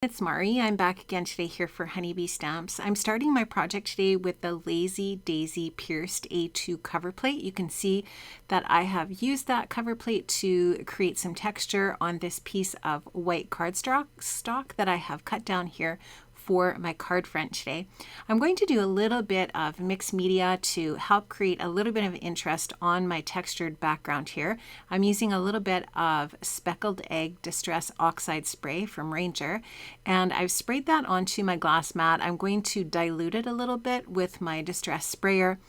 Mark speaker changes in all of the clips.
Speaker 1: It's Mari. I'm back again today here for Honeybee Stamps. I'm starting my project today with the Lazy Daisy Pierced A2 cover plate. You can see that I have used that cover plate to create some texture on this piece of white cardstock that I have cut down here for my card front today. I'm going to do a little bit of mixed media to help create a little bit of interest on my textured background here. I'm using a little bit of Speckled Egg Distress Oxide Spray from Ranger, and I've sprayed that onto my glass mat. I'm going to dilute it a little bit with my Distress sprayer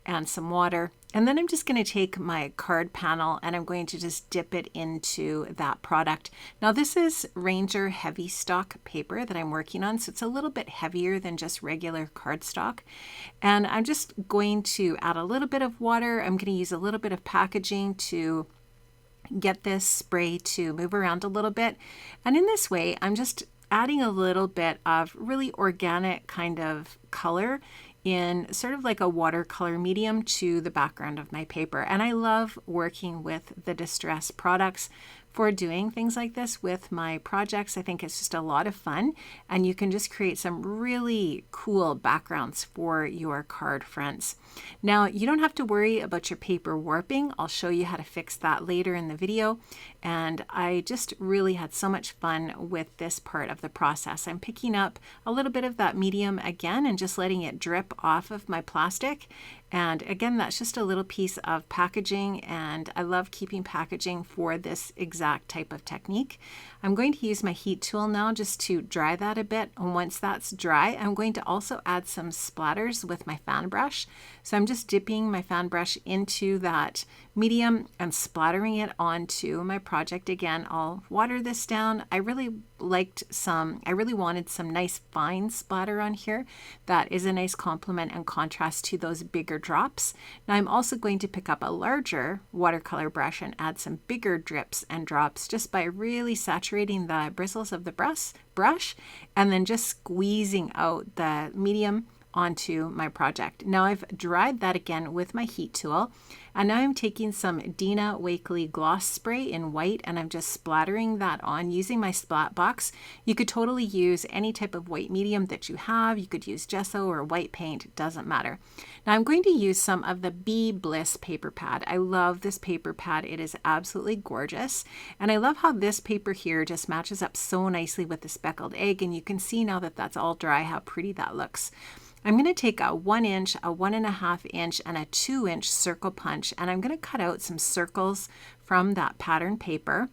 Speaker 1: and some water. And then I'm just going to take my card panel and I'm going to just dip it into that product. Now this is Ranger Heavy Stock paper that I'm working on, so it's a little bit heavier than just regular cardstock. And I'm just going to add a little bit of water. I'm going to use a little bit of packaging to get this spray to move around a little bit. And in this way, I'm just adding a little bit of really organic kind of color in sort of like a watercolor medium to the background of my paper. And I love working with the Distress products for doing things like this with my projects. I think it's just a lot of fun, and you can just create some really cool backgrounds for your card fronts. Now, you don't have to worry about your paper warping. I'll show you how to fix that later in the video. And I just really had so much fun with this part of the process. I'm picking up a little bit of that medium again and just letting it drip off of my plastic. And again, that's just a little piece of packaging, and I love keeping packaging for this exact type of technique. I'm going to use my heat tool now just to dry that a bit, and once that's dry, I'm going to also add some splatters with my fan brush. So I'm just dipping my fan brush into that medium and splattering it onto my project. Again, I'll water this down. I really wanted some nice fine splatter on here. That is a nice complement and contrast to those bigger drops. Now I'm also going to pick up a larger watercolor brush and add some bigger drips and drops just by really saturating the bristles of the brush and then just squeezing out the medium onto my project. Now I've dried that again with my heat tool, and now I'm taking some Dina Wakley gloss spray in white and I'm just splattering that on using my splat box. You could totally use any type of white medium that you have. You could use gesso or white paint, it doesn't matter. Now I'm going to use some of the Bee Bliss paper pad. I love this paper pad. It is absolutely gorgeous, and I love how this paper here just matches up so nicely with the speckled egg, and you can see now that that's all dry how pretty that looks. I'm going to take a 1 inch, a 1.5 inch, and a 2 inch circle punch, and I'm going to cut out some circles from that pattern paper.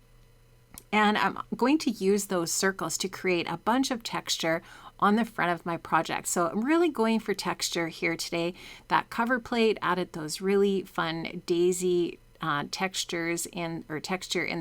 Speaker 1: And I'm going to use those circles to create a bunch of texture on the front of my project. So I'm really going for texture here today. That cover plate added those really fun daisy texture in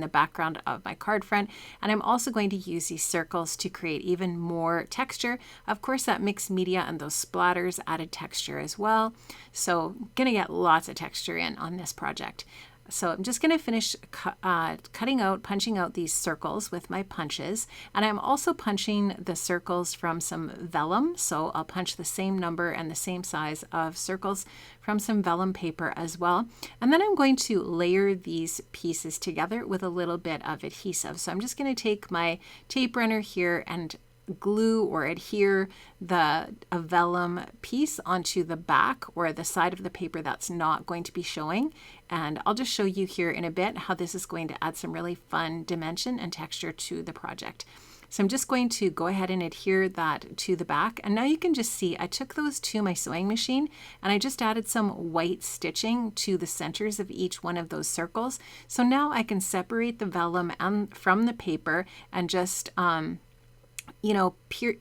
Speaker 1: the background of my card front, and I'm also going to use these circles to create even more texture. Of course, that mixed media and those splatters added texture as well, so gonna get lots of texture in on this project. So I'm just going to finish punching out these circles with my punches, and I'm also punching the circles from some vellum. So I'll punch the same number and the same size of circles from some vellum paper as well. And then I'm going to layer these pieces together with a little bit of adhesive. So I'm just going to take my tape runner here and glue or adhere a vellum piece onto the back or the side of the paper that's not going to be showing. And I'll just show you here in a bit how this is going to add some really fun dimension and texture to the project. So I'm just going to go ahead and adhere that to the back. And now you can just see I took those to my sewing machine and I just added some white stitching to the centers of each one of those circles. So now I can separate the vellum from the paper and just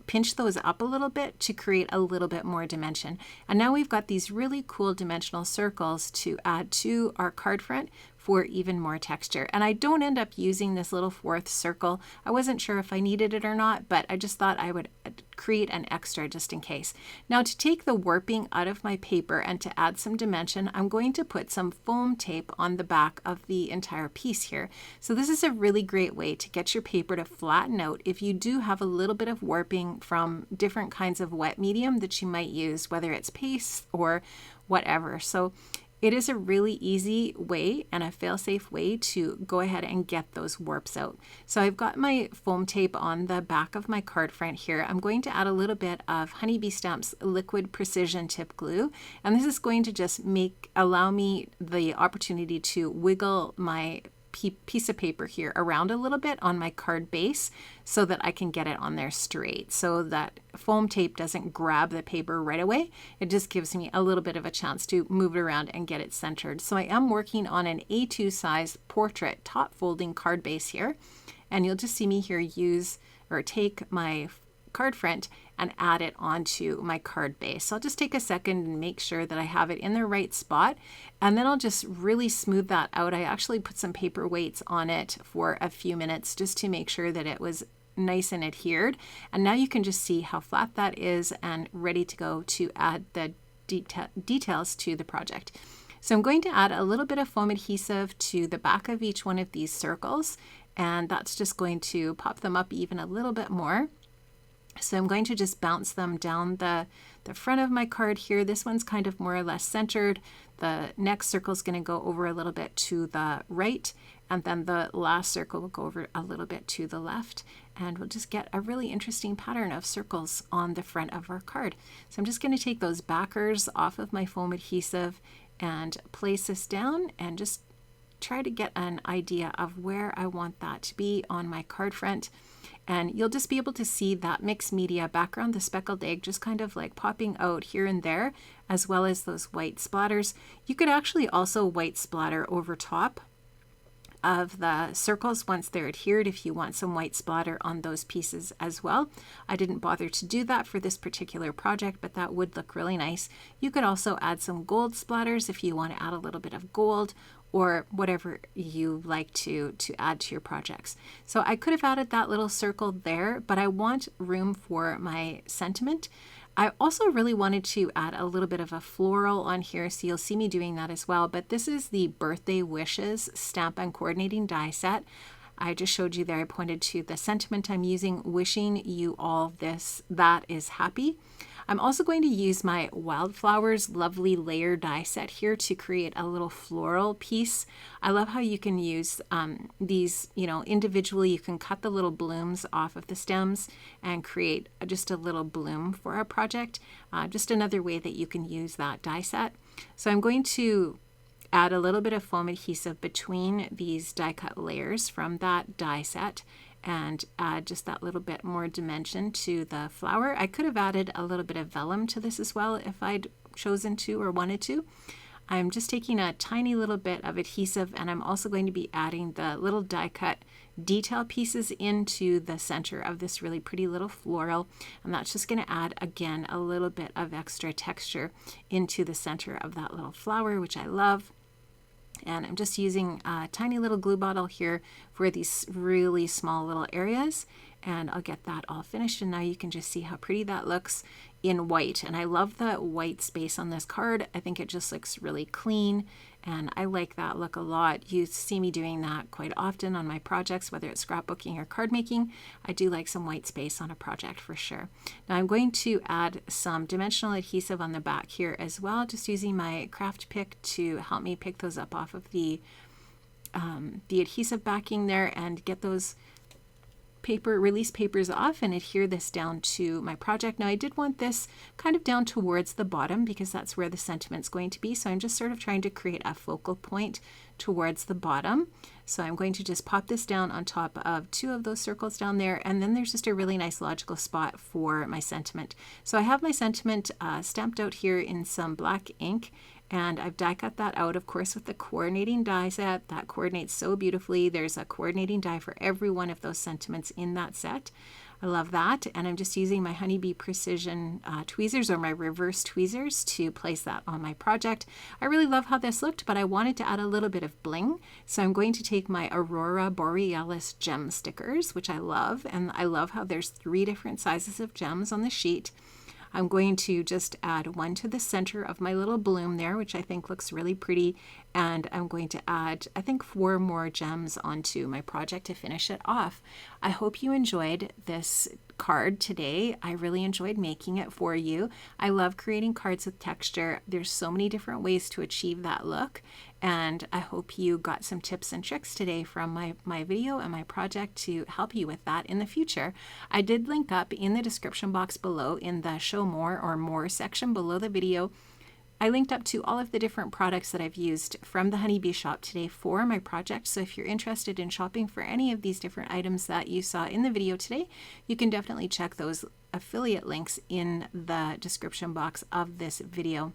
Speaker 1: pinch those up a little bit to create a little bit more dimension. And now we've got these really cool dimensional circles to add to our card front for even more texture. And I don't end up using this little fourth circle. I wasn't sure if I needed it or not, but I just thought I would create an extra just in case. Now to take the warping out of my paper and to add some dimension, I'm going to put some foam tape on the back of the entire piece here. So this is a really great way to get your paper to flatten out if you do have a little bit of warping from different kinds of wet medium that you might use, whether it's paste or whatever. So it is a really easy way and a fail-safe way to go ahead and get those warps out. So I've got my foam tape on the back of my card front here. I'm going to add a little bit of Honeybee Stamps liquid precision tip glue, and this is going to just allow me the opportunity to wiggle my piece of paper here around a little bit on my card base so that I can get it on there straight, so that foam tape doesn't grab the paper right away. It just gives me a little bit of a chance to move it around and get it centered. So I am working on an A2 size portrait top folding card base here, and you'll just see me here take my card front and add it onto my card base. So I'll just take a second and make sure that I have it in the right spot, and then I'll just really smooth that out. I actually put some paper weights on it for a few minutes just to make sure that it was nice and adhered. And now you can just see how flat that is and ready to go to add the details to the project. So I'm going to add a little bit of foam adhesive to the back of each one of these circles, and that's just going to pop them up even a little bit more. So I'm going to just bounce them down the front of my card here. This one's kind of more or less centered. The next circle is going to go over a little bit to the right, and then the last circle will go over a little bit to the left, and we'll just get a really interesting pattern of circles on the front of our card. So I'm just going to take those backers off of my foam adhesive and place this down and just try to get an idea of where I want that to be on my card front. And you'll just be able to see that mixed media background, the speckled egg, just kind of like popping out here and there, as well as those white splatters. You could actually also white splatter over top of the circles once they're adhered if you want some white splatter on those pieces as well. I didn't bother to do that for this particular project, but that would look really nice. You could also add some gold splatters if you want to add a little bit of gold, or whatever you like to add to your projects. So I could have added that little circle there, but I want room for my sentiment. I also really wanted to add a little bit of a floral on here, so you'll see me doing that as well. But this is the Birthday Wishes Stamp and Coordinating Die Set. I just showed you there, I pointed to the sentiment I'm using, wishing you all that is happy. I'm also going to use my Wildflowers Lovely Layer die set here to create a little floral piece. I love how you can use these, individually. You can cut the little blooms off of the stems and create just a little bloom for a project. Just another way that you can use that die set. So I'm going to add a little bit of foam adhesive between these die cut layers from that die set and add just that little bit more dimension to the flower. I could have added a little bit of vellum to this as well if I'd chosen to or wanted to. I'm just taking a tiny little bit of adhesive, and I'm also going to be adding the little die cut detail pieces into the center of this really pretty little floral, and that's just going to add again a little bit of extra texture into the center of that little flower, which I love. And I'm just using a tiny little glue bottle here for these really small little areas, and I'll get that all finished. And now you can just see how pretty that looks in white. And I love the white space on this card. I think it just looks really clean, and I like that look a lot. You see me doing that quite often on my projects, whether it's scrapbooking or card making. I do like some white space on a project for sure. Now I'm going to add some dimensional adhesive on the back here as well, just using my craft pick to help me pick those up off of the adhesive backing there and get those release papers off and adhere this down to my project. Now I did want this kind of down towards the bottom because that's where the sentiment's going to be. So I'm just sort of trying to create a focal point towards the bottom. So I'm going to just pop this down on top of two of those circles down there, and then there's just a really nice logical spot for my sentiment. So I have my sentiment stamped out here in some black ink, and I've die cut that out, of course, with the coordinating die set. That coordinates so beautifully. There's a coordinating die for every one of those sentiments in that set. I love that. And I'm just using my Honeybee Precision tweezers, or my reverse tweezers, to place that on my project. I really love how this looked, but I wanted to add a little bit of bling. So I'm going to take my Aurora Borealis gem stickers, which I love. And I love how there's 3 different sizes of gems on the sheet. I'm going to just add one to the center of my little bloom there, which I think looks really pretty. And I'm going to add, I think, 4 more gems onto my project to finish it off. I hope you enjoyed this card today. I really enjoyed making it for you. I love creating cards with texture. There's so many different ways to achieve that look, and I hope you got some tips and tricks today from my video and my project to help you with that in the future. I did link up in the description box below in the show more or more section below the video. I linked up to all of the different products that I've used from the Honeybee shop today for my project. So if you're interested in shopping for any of these different items that you saw in the video today, you can definitely check those affiliate links in the description box of this video.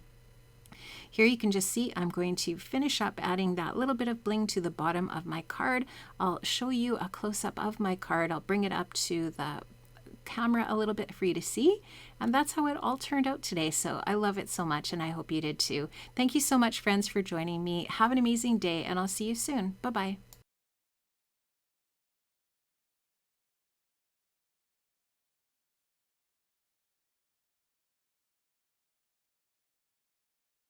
Speaker 1: Here you can just see I'm going to finish up adding that little bit of bling to the bottom of my card. I'll show you a close-up of my card. I'll bring it up to the camera a little bit for you to see, and that's how it all turned out today. So I love it so much, and I hope you did too. Thank you so much, friends, for joining me. Have an amazing day, and I'll see you soon. Bye-bye.